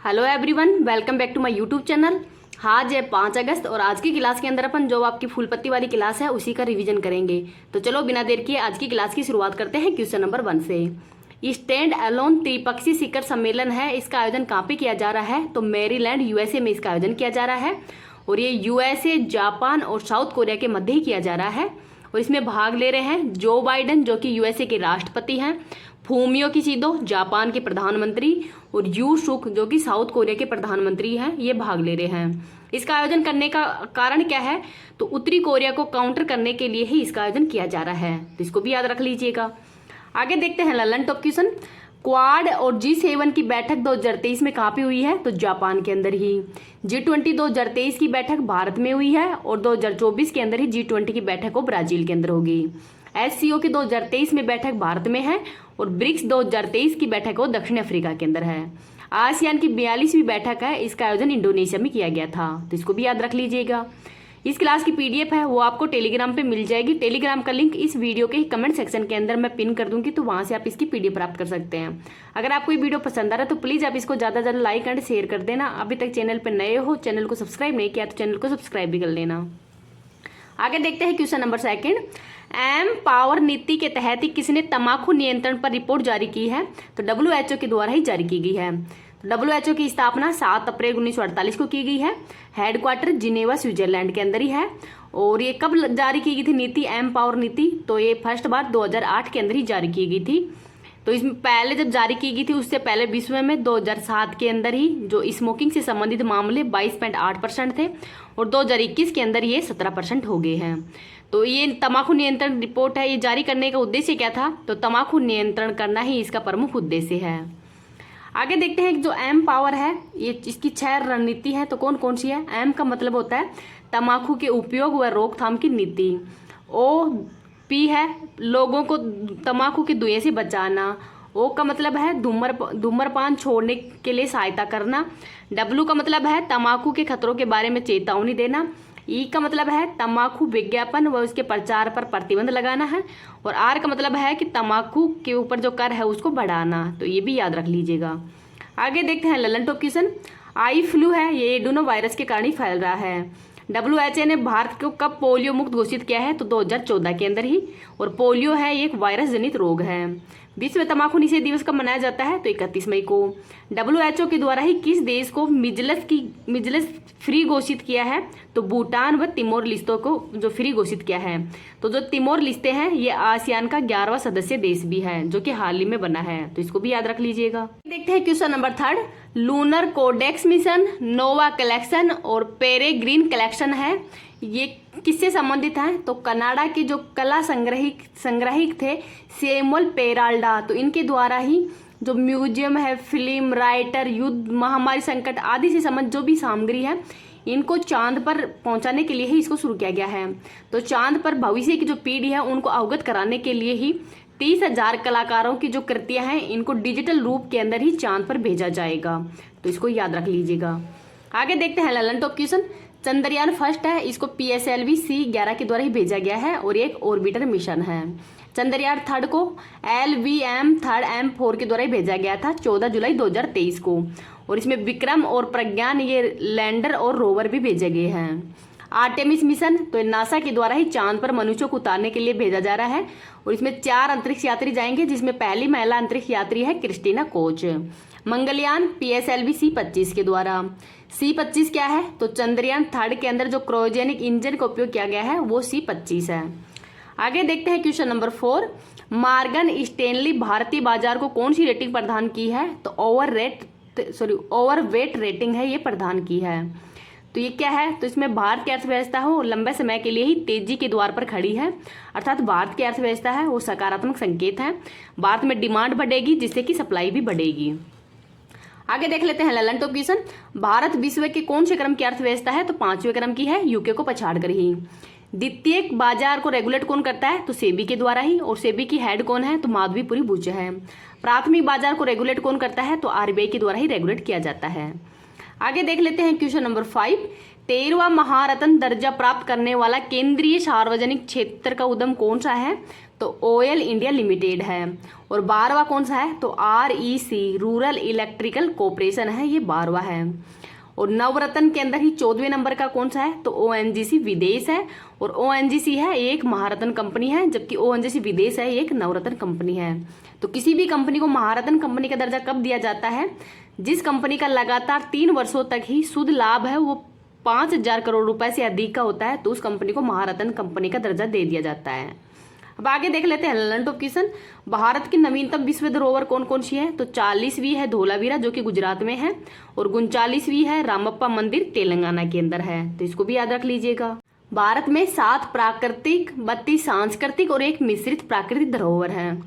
Hello everyone, welcome back to my YouTube channel. आज है 5 अगस्त और आज की क्लास के अंदर अपन जो आपकी फूल पत्ती वाली क्लास है उसी का रिवीजन करेंगे। तो चलो बिना देर किए आज की क्लास की शुरुआत करते हैं क्वेश्चन नंबर 1 से। स्टैंड अलोन त्रिपक्षीय शिखर सम्मेलन है, इसका आयोजन कहाँ पे किया जा रहा है? तो मैरीलैंड यूएसए में इसका आयोजन किया जा रहा है और ये यूएसए, जापान और साउथ कोरिया के मध्य ही किया जा रहा है। और इसमें भाग ले रहे हैं जो बाइडेन जो कि यूएसए के राष्ट्रपति हैं, फूमियो किशिडो जापान के प्रधानमंत्री और यू सुक जो कि साउथ कोरिया के प्रधानमंत्री हैं, ये भाग ले रहे हैं। इसका आयोजन करने का कारण क्या है? तो उत्तरी कोरिया को काउंटर करने के लिए ही इसका आयोजन किया जा रहा है, तो इसको भी याद रख लीजिएगा। आगे देखते हैं ललन टॉप क्वेश्चन। क्वाड और G7 की बैठक 2023 में कहाँ पे हुई है? तो जापान के अंदर ही। G20 2023 की बैठक भारत में हुई है और 2024 के अंदर ही G20 की बैठक वो ब्राजील के अंदर होगी। SCO की 2023 में बैठक भारत में है और ब्रिक्स 2023 की बैठक वो दक्षिण अफ्रीका के अंदर है। आसियान की 42वीं बैठक है, इसका आयोजन इंडोनेशिया में किया गया था, तो इसको भी याद रख लीजिएगा। इस क्लास की PDF है वो आपको टेलीग्राम पे मिल जाएगी। टेलीग्राम का लिंक इस वीडियो के कमेंट सेक्शन के अंदर मैं पिन कर दूंगी, तो वहां से आप इसकी PDF प्राप्त कर सकते हैं। अगर आपको ये वीडियो पसंद आ रहा है तो प्लीज़ आप इसको ज़्यादा से ज़्यादा लाइक एंड शेयर कर देना। अभी तक चैनल पर नए हो, चैनल को सब्सक्राइब नहीं किया तो चैनल को सब्सक्राइब भी कर लेना। आगे देखते हैं क्वेश्चन नंबर 2। एम पावर नीति के तहत ही किसने तंबाकू नियंत्रण पर रिपोर्ट जारी की है? तो WHO के द्वारा ही जारी की गई है। WHO की स्थापना 7 अप्रैल 1948 को की गई है। हेडक्वार्टर जिनेवा स्विट्जरलैंड के अंदर ही है। और ये कब जारी की गई थी नीति, एम पावर नीति? तो ये फर्स्ट बार 2008 के अंदर ही जारी की गई थी। तो इसमें पहले जब जारी की गई थी उससे पहले विश्व में 2007 के अंदर ही जो स्मोकिंग से संबंधित मामले 22.8% थे और 2021 के अंदर ये 17% हो गए हैं। तो ये तंबाकू नियंत्रण रिपोर्ट है, ये जारी करने का उद्देश्य क्या था? तो तंबाकू नियंत्रण करना ही इसका प्रमुख उद्देश्य है। आगे देखते हैं कि जो एम पावर है ये इसकी 6 रणनीति है, तो कौन कौन सी है? एम का मतलब होता है तंबाकू के उपयोग व रोकथाम की नीति। P है लोगों को तंबाकू के धुएं से बचाना। O का मतलब है धूम्रपान छोड़ने के लिए सहायता करना। W का मतलब है तंबाकू के खतरों के बारे में चेतावनी देना। E का मतलब है तंबाकू विज्ञापन व उसके प्रचार पर प्रतिबंध लगाना है। और R का मतलब है कि तंबाकू के ऊपर जो कर है उसको बढ़ाना, तो ये भी याद रख लीजिएगा। आगे देखते हैं Lalan top question. Eye flu है, ये एडोनो वायरस के कारण ही फैल रहा है। WHO ने भारत को कब पोलियो मुक्त घोषित किया है? तो 2014 के अंदर ही। और पोलियो है एक वायरस जनित रोग है। विश्व तंबाकू निषेध दिवस कब मनाया जाता है? तो 31 मई को। WHO के द्वारा ही किस देश को मिजल्स फ्री घोषित किया है? तो भूटान व तिमोर लिस्तों को जो फ्री घोषित किया है। तो जो तिमोर लिस्ते हैं ये आसियान का 11वां सदस्य देश भी है जो कि हाल ही में बना है, तो इसको भी याद रख लीजिएगा। देखते हैं question number 3। Lunar Codex mission, Nova collection और पेरेग्रीन कलेक्शन है, ये किससे संबंधित है? तो कनाडा के जो कला संग्राहक थे सैमुअल पेराल्डा, तो इनके द्वारा ही जो म्यूजियम है, फिल्म राइटर, युद्ध, महामारी संकट आदि से संबंधित जो भी सामग्री है इनको चांद पर पहुंचाने के लिए ही इसको शुरू किया गया है। तो चांद पर भविष्य की जो पीढ़ी है उनको अवगत कराने के लिए ही 30,000 कलाकारों की जो कृतियां हैं इनको डिजिटल रूप के अंदर ही चांद पर भेजा जाएगा, तो इसको याद रख लीजिएगा। आगे देखते हैं Lalan top question. Chandrayaan first है, इसको PSLV C11 के द्वारा ही भेजा गया है और एक ऑर्बिटर मिशन है। चंद्रयान थर्ड को LVM 3 M4 के द्वारा ही भेजा गया था 14 जुलाई 2023 को। और इसमें विक्रम और प्रज्ञान ये लैंडर और रोवर भी भेजे गए हैं। आर्टेमिस मिशन तो नासा के द्वारा ही चांद पर मनुष्यों को उतारने के लिए भेजा जा रहा है और इसमें 4 अंतरिक्ष यात्री जाएंगे, जिसमें पहली महिला अंतरिक्ष यात्री है Christina Koch. Mangalyaan PSLV C25 के द्वारा। C25 क्या है? तो चंद्रयान थर्ड के अंदर जो क्रायोजेनिक इंजन का उपयोग किया गया है वो C25 है। आगे देखते हैं क्वेश्चन नंबर 4। मॉर्गन स्टैनली भारतीय बाजार को कौन सी रेटिंग प्रदान की है? तो ओवरवेट रेटिंग है ये प्रदान की है। तो ये क्या है? तो इसमें भारत की अर्थव्यवस्था हो लंबे समय के लिए ही तेजी के द्वार पर खड़ी है, अर्थात भारत की अर्थव्यवस्था है वो सकारात्मक संकेत है। भारत में डिमांड बढ़ेगी जिससे कि सप्लाई भी बढ़ेगी। आगे देख लेते हैं ललन टॉप क्वेश्चन। भारत विश्व के कौन से क्रम की अर्थव्यवस्था है? तो 5वें क्रम की है, यूके को पछाड़ कर ही। द्वितीयक बाजार को रेगुलेट कौन करता है? तो सेबी के द्वारा ही। और सेबी की हेड कौन है? तो माधवीपुरी बुच है। प्राथमिक बाजार को रेगुलेट कौन करता है? तो RBI के द्वारा ही रेगुलेट किया जाता है। आगे देख लेते हैं क्वेश्चन नंबर 5। 13वां महारत्न दर्जा प्राप्त करने वाला केंद्रीय सार्वजनिक क्षेत्र का उद्यम कौन सा है? तो ओयल इंडिया लिमिटेड है। और 12वां कौन सा है, तो REC रूरल इलेक्ट्रिकल कॉरपोरेशन है, ये 12वां है। और नवरत्न के अंदर ही 14वें नंबर का कौन सा है, तो ONGC विदेश है। और ONGC है एक महारत्न कंपनी है, जबकि ONGC विदेश है एक नवरत्न कंपनी है। तो किसी भी कंपनी को महारत्न कंपनी का दर्जा कब दिया जाता है, जिस कंपनी का लगातार 3 वर्षों तक ही शुद्ध लाभ है वो 5,000 करोड़ रुपए से अधिक का होता है, तो उस कंपनी को महारत्न कंपनी का दर्जा दे दिया जाता है। अब आगे देख लेते हैं ललन टॉप क्वेश्चन। भारत की नवीनतम विश्व धरोहर कौन कौन सी है, तो 40वीं है धोलावीरा जो कि गुजरात में है, और 39वीं है रामप्पा मंदिर तेलंगाना के अंदर है, तो इसको भी याद रख लीजिएगा। भारत में 7 प्राकृतिक, 32 सांस्कृतिक और 1 मिश्रित प्राकृतिक धरोहर है।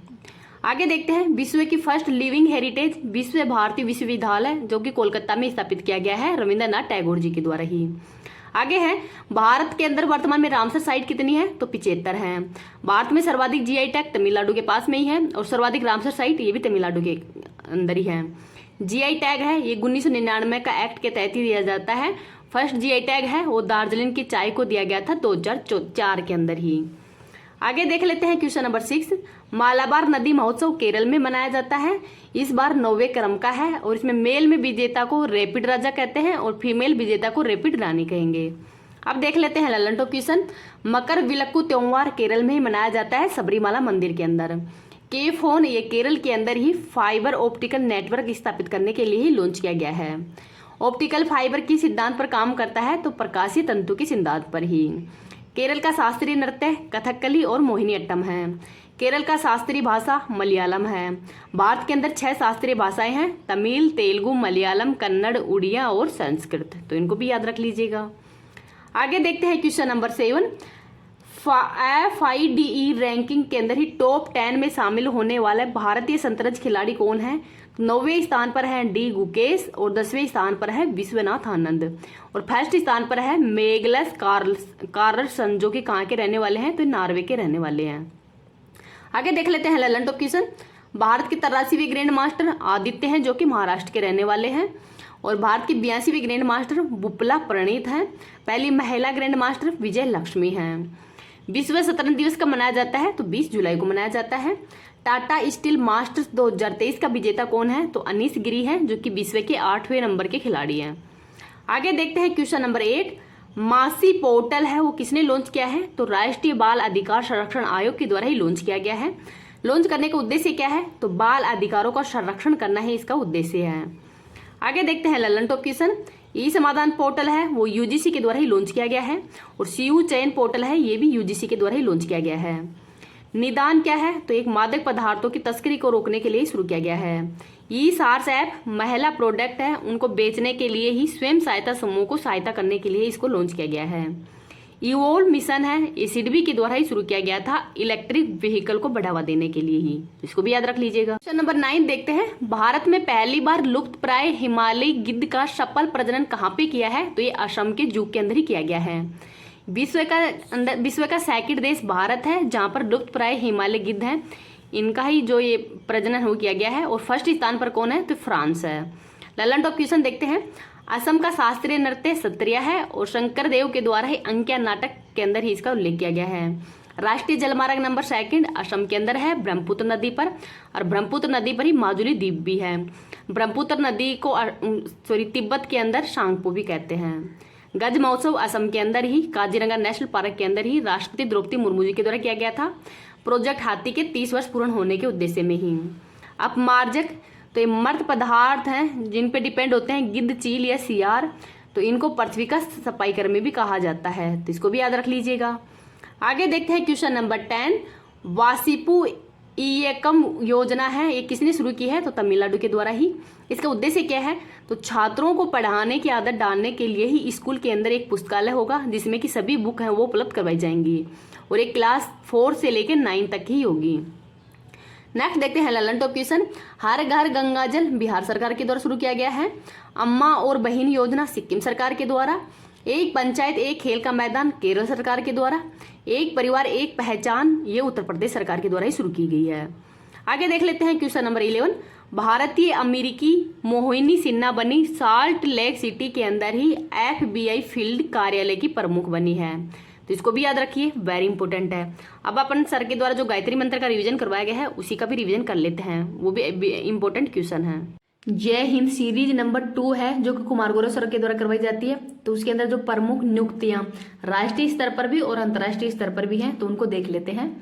आगे देखते हैं विश्व की फर्स्ट लिविंग हेरिटेज विश्व भारती विश्वविद्यालय जो कि कोलकाता में स्थापित किया गया है रविंद्रनाथ टैगोर जी के द्वारा ही। आगे है भारत के अंदर वर्तमान में रामसर साइट कितनी है, तो 75 है। भारत में सर्वाधिक GI टैग तमिलनाडु के पास में ही है, और सर्वाधिक रामसर साइट ये भी तमिलनाडु के अंदर ही है। GI टैग है ये 1999 का एक्ट के तहत ही दिया जाता है। फर्स्ट GI टैग है वो दार्जिलिंग की चाय को दिया गया था 2004 के अंदर ही। आगे देख लेते हैं क्वेश्चन नंबर 6। मालाबार नदी महोत्सव केरल में मनाया जाता है, इस बार 9वें क्रम का है, और इसमें मेल में विजेता को रैपिड राजा कहते हैं और फीमेल विजेता को रैपिड रानी कहेंगे। अब देख लेते हैं ललन टॉप क्वेश्चन। मकर विलक्कू त्योहार केरल में ही मनाया जाता है सबरीमाला मंदिर के अंदर। के फोन ये केरल के अंदर ही फाइबर ऑप्टिकल नेटवर्क स्थापित करने के लिए ही लॉन्च किया गया है। ऑप्टिकल फाइबर की सिद्धांत पर काम करता है, तो प्रकाशीय तंतु के सिद्धांत पर ही। केरल का शास्त्रीय नृत्य कथकली और मोहिनीअट्टम है। केरल का शास्त्रीय भाषा मलयालम है। भारत के अंदर 6 शास्त्रीय भाषाएं हैं, तमिल, तेलुगु, मलयालम, कन्नड़, उड़िया और संस्कृत, तो इनको भी याद रख लीजिएगा। आगे देखते हैं क्वेश्चन नंबर 7। FIDE रैंकिंग के अंदर ही टॉप 10 में शामिल होने वाला भारतीय शतरंज खिलाड़ी कौन है, 9वें स्थान पर है D गुकेश, और 10वें स्थान पर है विश्वनाथ आनंद, और फर्स्ट स्थान पर है मेगलस कार्लसन जो कि कहाँ के रहने वाले हैं, तो नॉर्वे के रहने वाले हैं। आगे देख लेते हैं ललन टॉप क्वेश्चन। भारत के 83वें ग्रैंड मास्टर आदित्य हैं जो कि महाराष्ट्र के रहने वाले हैं, और भारत की 82वें ग्रैंड मास्टर बुपला प्रणीत हैं। पहली महिला ग्रैंड मास्टर विजय लक्ष्मी हैं। विश्व शतरंज दिवस कब मनाया जाता है, तो 20 जुलाई को मनाया जाता है। टाटा स्टील मास्टर्स 2023 का विजेता कौन है, तो अनीश गिरी है जो कि विश्व के 8वें नंबर के खिलाड़ी हैं। आगे देखते हैं क्वेश्चन नंबर 8। मासी पोर्टल है वो किसने लॉन्च किया है, तो राष्ट्रीय बाल अधिकार संरक्षण आयोग के द्वारा ही लॉन्च किया गया है। लॉन्च करने का उद्देश्य क्या है, तो बाल अधिकारों का संरक्षण करना ही इसका उद्देश्य है। आगे देखते हैं ललन टॉप क्वेश्चन। ई समाधान पोर्टल है वो UGC के द्वारा ही लॉन्च किया गया है, और CU चयन पोर्टल है ये भी UGC के द्वारा ही लॉन्च किया गया है। निदान क्या है, तो एक मादक पदार्थों की तस्करी को रोकने के लिए शुरू किया गया है। ई-सार्स ऐप महिला प्रोडक्ट है उनको बेचने के लिए ही स्वयं सहायता समूह को सहायता करने के लिए इसको लॉन्च किया गया है। इवोल्व मिशन है ये सिडबी के द्वारा ही शुरू किया गया था इलेक्ट्रिक व्हीकल को बढ़ावा देने के लिए ही, इसको भी याद रख लीजिएगा। क्वेश्चन नंबर 9 देखते हैं। भारत में पहली बार लुप्त प्राय हिमालयी गिद्ध का सफल प्रजनन कहाँ पे किया है, तो ये असम के जू के अंदर ही किया गया है। विश्व का सेकंड देश भारत है जहाँ पर लुप्त प्राय हिमालय गिद्ध हैं, इनका ही जो ये प्रजनन हो किया गया है, और फर्स्ट स्थान पर कौन है, तो फ्रांस है। ललन टॉप क्वेश्चन देखते हैं। असम का शास्त्रीय नृत्य सत्रिया है, और शंकर देव के द्वारा ही अंकिया नाटक के अंदर ही इसका उल्लेख किया गया है। राष्ट्रीय जलमार्ग नंबर 2 असम के अंदर है ब्रह्मपुत्र नदी पर, और ब्रह्मपुत्र नदी पर ही माजुली द्वीप भी है। ब्रह्मपुत्र नदी को तिब्बत के अंदर सांगपो भी कहते हैं। गज महोत्सव असम के अंदर ही काजीरंगा नेशनल पार्क के अंदर ही राष्ट्रपति द्रौपदी मुर्मू जी के द्वारा किया गया था, प्रोजेक्ट हाथी के 30 वर्ष पूर्ण होने के उद्देश्य में ही। अपमार्जक तो ये मर्द पदार्थ हैं जिन पे डिपेंड होते हैं गिद्ध, चील या सियार, तो इनको पृथ्वी का सफाई कर्मी भी कहा जाता है, तो इसको भी याद रख लीजिएगा। आगे देखते हैं क्वेश्चन नंबर 10। वासिपू ईयकम योजना है ये किसने शुरू की है, तो तमिलनाडु के द्वारा ही। इसका उद्देश्य क्या है, तो छात्रों को पढ़ाने की आदत डालने के लिए ही स्कूल के अंदर एक पुस्तकालय होगा जिसमें कि सभी बुक हैं वो उपलब्ध करवाई जाएंगी, और एक क्लास 4 से लेकर 9 तक ही होगी। नेक्स्ट देखते हैं ललन टॉप क्वेश्चन। हर घर गंगा जल बिहार सरकार के द्वारा शुरू किया गया है। अम्मा और बहन योजना सिक्किम सरकार के द्वारा। एक पंचायत एक खेल का मैदान केरल सरकार के द्वारा। एक परिवार एक पहचान ये उत्तर प्रदेश सरकार के द्वारा ही शुरू की गई है। आगे देख लेते हैं क्वेश्चन नंबर 11। भारतीय अमेरिकी मोहिनी सिन्हा बनी साल्ट लेक सिटी के अंदर ही FBI फील्ड कार्यालय की प्रमुख बनी है। तो इसको भी याद रखिए, वेरी इंपॉर्टेंट है। अब अपन सर के द्वारा जो गायत्री मंत्र का रिवीजन करवाया गया है उसी का भी रिवीजन कर लेते हैं, वो भी इंपॉर्टेंट क्वेश्चन है। जय हिंद सीरीज नंबर 2 है जो कि कुमार गौरव सर के द्वारा करवाई जाती है। तो उसके अंदर जो प्रमुख नियुक्तियां राष्ट्रीय स्तर पर भी और अंतर्राष्ट्रीय स्तर पर भी हैं तो उनको देख लेते हैं।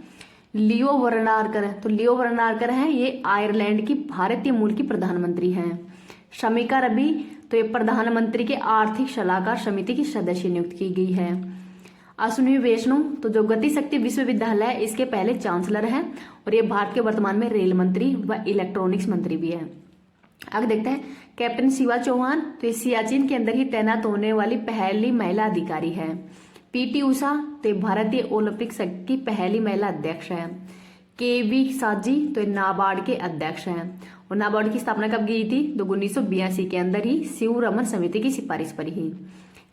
लियो वरनारकर, तो लियो वरनारकर हैं, ये आयरलैंड की भारतीय मूल की प्रधानमंत्री हैं। शमिका रवि, तो ये प्रधानमंत्री के आर्थिक सलाहकार समिति की सदस्य नियुक्त की गई है। अश्विनी वैष्णव, तो जो गति शक्ति विश्वविद्यालय है इसके पहले चांसलर हैं और ये भारत के वर्तमान में रेल मंत्री व इलेक्ट्रॉनिक्स मंत्री भी है। आगे देखते हैं कैप्टन शिवा चौहान, तो ये सियाचिन के अंदर ही तैनात होने वाली पहली महिला अधिकारी है। पीटी उषा, तो भारतीय ओलंपिक संघ की पहली महिला अध्यक्ष है। केवी साजी, तो नाबार्ड के अध्यक्ष हैं और नाबार्ड की स्थापना कब की थी? तो 1982 के अंदर ही शिव रमन समिति की सिफारिश पर ही।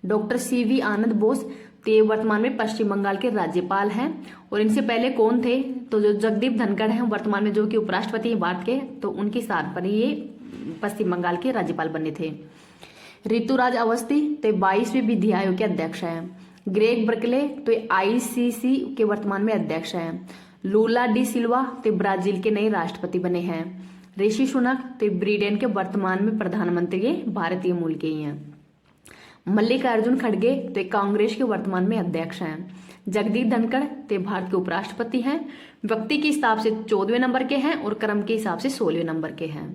डॉक्टर सीवी आनंद बोस, तो ये वर्तमान में पश्चिम बंगाल के राज्यपाल हैं और इनसे पहले कौन थे? तो जो जगदीप धनखड़ हैं वर्तमान में जो कि उपराष्ट्रपति हैं भारत के, तो उनकी स्थान पर ही ये पश्चिम बंगाल के राज्यपाल बने थे। ऋतुराज अवस्थी, तो 22वें विधि आयोग के अध्यक्ष हैं। ग्रेग बर्कले, तो आईसीसी के वर्तमान में अध्यक्ष हैं। लूला डी सिल्वा, तो ब्राजील के नए राष्ट्रपति बने हैं। ऋषि सुनक, तो ब्रिटेन के वर्तमान में प्रधानमंत्री भारतीय मूल के ही हैं। मल्लिकार्जुन खड़गे, तो कांग्रेस के वर्तमान में अध्यक्ष हैं। जगदीप धनखड़, तो भारत के उपराष्ट्रपति हैं। व्यक्ति के हिसाब से 14वें नंबर के हैं और क्रम के हिसाब से 16वें नंबर के हैं।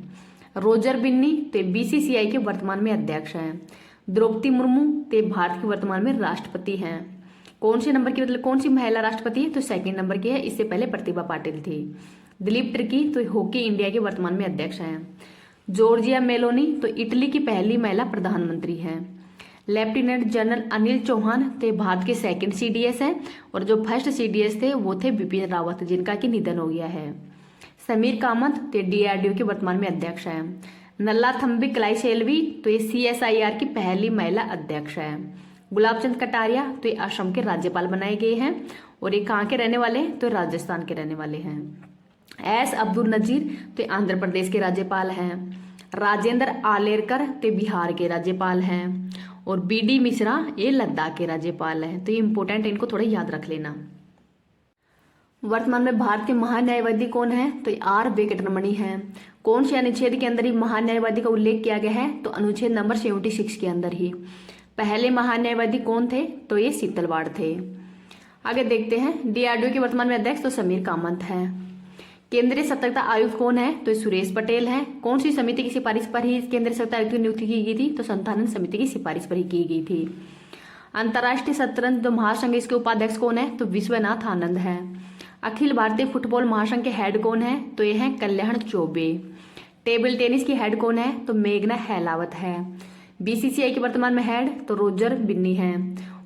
रोजर बिन्नी, तो बीसीसीआई के वर्तमान में अध्यक्ष हैं। द्रौपदी मुर्मू, तो भारत के वर्तमान में राष्ट्रपति हैं। कौन से नंबर की, मतलब कौन सी महिला राष्ट्रपति है? तो 2nd नंबर की है, इससे पहले प्रतिभा पाटिल थी। दिलीप ट्रिकी, तो हॉकी इंडिया के वर्तमान में अध्यक्ष हैं। जॉर्जिया मेलोनी, तो इटली की पहली महिला प्रधानमंत्री हैं। लेफ्टिनेंट जनरल अनिल चौहान, तो भारत के 2nd CDS हैं और जो 1st CDS थे वो थे बिपिन रावत जिनका कि निधन हो गया है। समीर कामत, तो DRDO के वर्तमान में अध्यक्ष हैं। नल्ला थम्बी क्लाइसेल्वी, तो ये CSIR की पहली महिला अध्यक्ष है। गुलाब चंद कटारिया, तो ये असम के राज्यपाल बनाए गए हैं और ये कहाँ के रहने वाले हैं? तो राजस्थान के रहने वाले हैं। एस अब्दुल नजीर, तो ये आंध्र प्रदेश के राज्यपाल हैं। राजेंद्र आलेरकर, तो बिहार के राज्यपाल हैं और BD मिश्रा, ये लद्दाख के राज्यपाल हैं। तो ये इंपॉर्टेंट है, इनको थोड़ा याद रख लेना। वर्तमान में भारत के महान्यायवादी कौन है? तो R वेंकटरमणी हैं। कौन से अनुच्छेद के अंदर ही महान्यायवादी का उल्लेख किया गया है? तो अनुच्छेद नंबर 76 के अंदर ही। पहले महान्यायवादी कौन थे? तो ये शीतलवाड़ थे। आगे देखते हैं DRDO के वर्तमान में अध्यक्ष तो समीर कामत है। केंद्रीय सतर्कता आयुक्त कौन है? तो सुरेश पटेल हैं। कौन सी समिति की सिफारिश पर ही केंद्रीय सतर्कता आयुक्त की नियुक्ति की गई थी? तो संथानन समिति की सिफारिश पर ही की गई थी। अंतर्राष्ट्रीय शतरंज महासंघ, इसके उपाध्यक्ष कौन है? तो विश्वनाथ आनंद है। अखिल भारतीय फुटबॉल महासंघ के हेड कौन है? तो ये है कल्याण चौबे। टेबल टेनिस की हेड कौन है? तो मेघना हेलावत है। BCCI के वर्तमान में हेड तो रोजर बिन्नी है।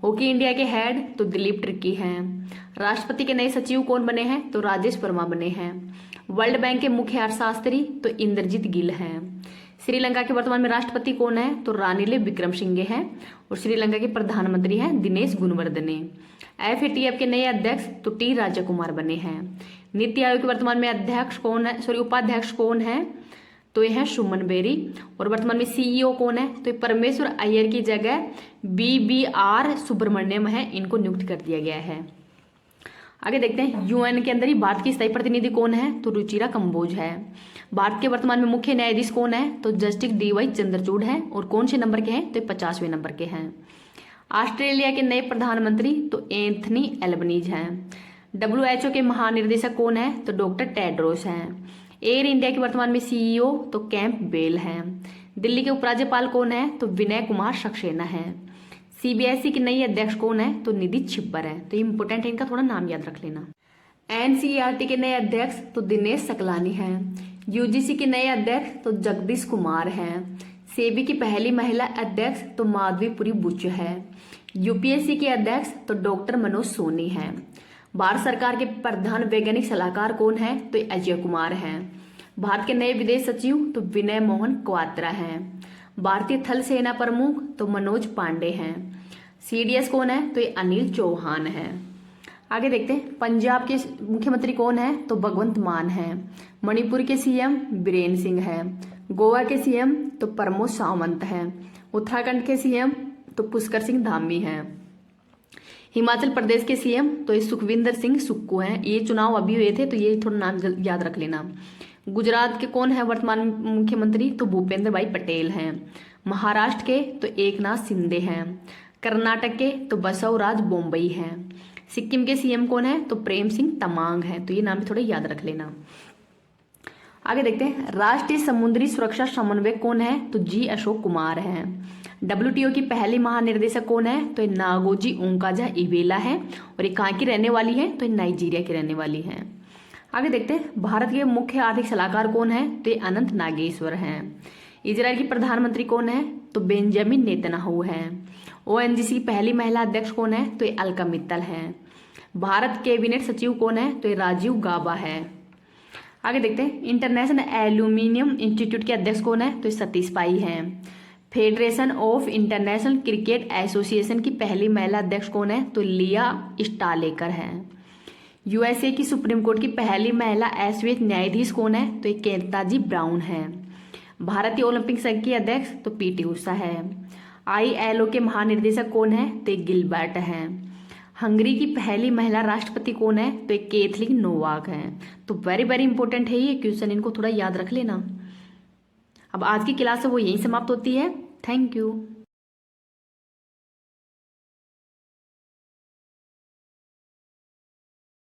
हॉकी इंडिया के हेड तो दिलीप ट्रिकी हैं। राष्ट्रपति के नए सचिव कौन बने हैं? तो राजेश वर्मा बने हैं। वर्ल्ड बैंक के मुख्य अर्थशास्त्री तो इंद्रजीत गिल हैं। श्रीलंका के वर्तमान में राष्ट्रपति कौन है? तो रानिल विक्रमसिंघे हैं और श्रीलंका के प्रधानमंत्री हैं दिनेश गुणवर्धने। FATF के नए अध्यक्ष तो T राजकुमार बने हैं। नीति आयोग के वर्तमान में अध्यक्ष कौन है? उपाध्यक्ष कौन है? तो ये है सुमन बेरी। और वर्तमान में CEO कौन है? तो परमेश्वर अय्यर की जगह BBR सुब्रमण्यम है, इनको नियुक्त कर दिया गया है। आगे देखते हैं UN के अंदर ही भारत की स्थायी प्रतिनिधि कौन है? तो रुचिरा कंबोज है। भारत के वर्तमान में मुख्य न्यायाधीश कौन है? तो जस्टिस DY चंद्रचूड़ है। और कौन से नंबर के हैं? तो 50वें नंबर के हैं। ऑस्ट्रेलिया के नए प्रधानमंत्री तो एंथनी एल्बनीज हैं। WHO के महानिर्देशक कौन है? तो डॉक्टर टेड्रोस हैं। एयर इंडिया के वर्तमान में CEO तो कैंप बेल हैं। दिल्ली के उपराज्यपाल कौन है? तो विनय कुमार सक्सेना है। CBSE की नई अध्यक्ष कौन है? तो निधि छिब्बर है। तो इम्पोर्टेंट है, इनका थोड़ा नाम याद रख लेना। NCERT के नए अध्यक्ष तो दिनेश सकलानी हैं। UGC के नए अध्यक्ष तो जगदीश कुमार हैं। सेबी की पहली महिला अध्यक्ष तो माधवीपुरी बुच है। UPSC के अध्यक्ष तो डॉक्टर मनोज सोनी हैं। भारत सरकार के प्रधान वैज्ञानिक सलाहकार कौन है? तो अजय कुमार हैं। भारत के नए विदेश सचिव तो विनय मोहन क्वात्रा हैं। भारतीय थल सेना प्रमुख तो मनोज पांडे हैं। CDS कौन है? तो ये अनिल चौहान है। आगे देखते हैं पंजाब के मुख्यमंत्री कौन है? तो भगवंत मान है। मणिपुर के CM बीरेन सिंह है। गोवा के CM तो प्रमोद सावंत है। उत्तराखंड के CM तो पुष्कर सिंह धामी हैं। हिमाचल प्रदेश के सीएम तो ये सुखविंदर सिंह सुक्खू हैं, ये चुनाव अभी हुए थे तो ये थोड़ा नाम याद रख लेना। गुजरात के कौन है वर्तमान मुख्यमंत्री, तो भूपेंद्र भाई पटेल हैं। महाराष्ट्र के तो एकनाथ शिंदे हैं। कर्नाटक के तो बसवराज बोम्बई हैं। सिक्किम के सीएम कौन है, तो प्रेम सिंह तमांग हैं। तो ये नाम भी थोड़े याद रख लेना। आगे देखते हैं, राष्ट्रीय समुद्री सुरक्षा समन्वयक कौन है, तो जी अशोक कुमार हैं। WTO की पहली महानिर्देशक कौन है, तो ये नागोजी ओंकाजा इवेला है। और ये कहाँ की रहने वाली है, तो ये नाइजीरिया की रहने वाली है। आगे देखते हैं, भारत के मुख्य आर्थिक सलाहकार कौन है, तो ये अनंत नागेश्वर हैं। इजराइल की प्रधानमंत्री कौन है, तो बेंजामिन नेतन्याहू हैं। ONGC की पहली महिला अध्यक्ष कौन है, तो ये अलका मित्तल हैं। भारत कैबिनेट सचिव कौन है, तो ये राजीव गाबा है। आगे देखते हैं, इंटरनेशनल एल्यूमिनियम इंस्टीट्यूट के अध्यक्ष कौन है, तो ये सतीश पाई हैं। Federation of international cricket association की पहली महिला अध्यक्ष कौन है, तो लिया स्टालेकर हैं। USA की सुप्रीम कोर्ट की पहली महिला अश्वेत न्यायाधीश कौन है, तो ये केंताजी ब्राउन है। भारतीय ओलंपिक संघ की अध्यक्ष तो PT उषा है। ILO के महानिर्देशक कौन है, तो गिलबर्ट हैं। हंगरी की पहली महिला राष्ट्रपति कौन है, तो एक कैथलीन नोवाक हैं। तो वेरी वेरी इंपॉर्टेंट है ये क्वेश्चन, इनको थोड़ा याद रख लेना। अब आज की क्लास है वो यहीं समाप्त होती है। Thank you.